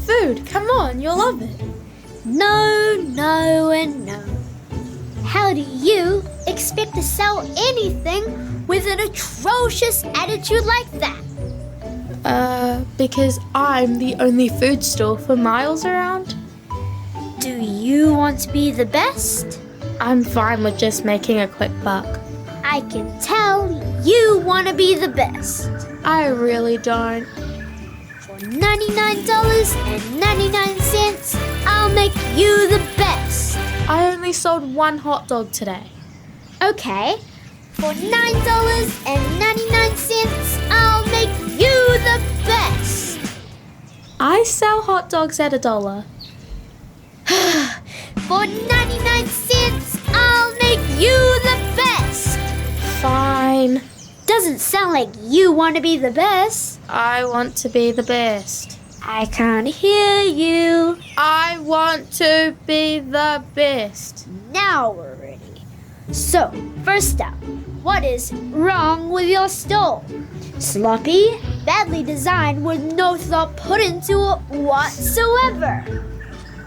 Food, come on, you'll love it. No, no, and no. How do you expect to sell anything with an atrocious attitude like that? Because I'm the only food store for miles around. Do you want to be the best? I'm fine with just making a quick buck. I can tell you want to be the best. I really don't. For $99.99, I'll make you the best. I only sold one hot dog today. Okay, for $9.99, I'll make you the best. I sell hot dogs at $1. For 99 cents, I'll make you the best. Fine. Doesn't sound like you want to be the best. I want to be the best. I can't hear you. I want to be the best. Now we're ready. So, first up, what is wrong with your stove? Sloppy, badly designed with no thought put into it whatsoever.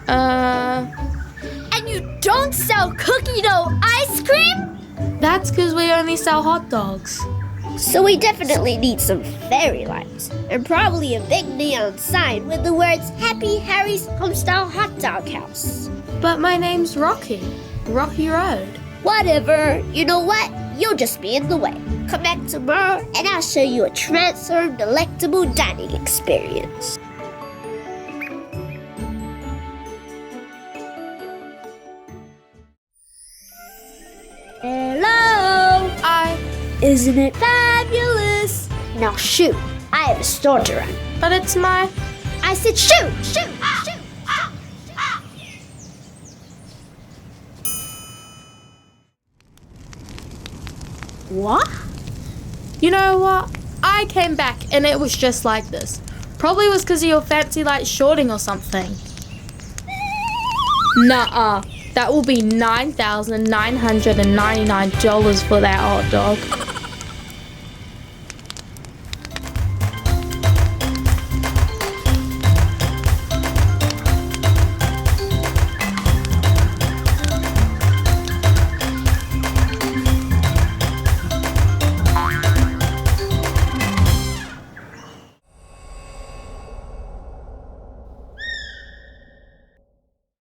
And you don't sell cookie dough ice cream? That's because we only sell hot dogs. So we definitely need some fairy lights and probably a big neon sign with the words Happy Harry's Homestyle Hot Dog House. But my name's Rocky. Rocky Road. Whatever. You know what? You'll just be in the way. Come back tomorrow and I'll show you a transformed, delectable dining experience. Hello! Isn't it? Fabulous! Now shoot. I have a store to run. But it's my... I said shoot! Shoot! Shoot! What? You know what? I came back and it was just like this. Probably was because of your fancy light shorting or something. Nuh-uh. That will be $9,999 for that hot dog.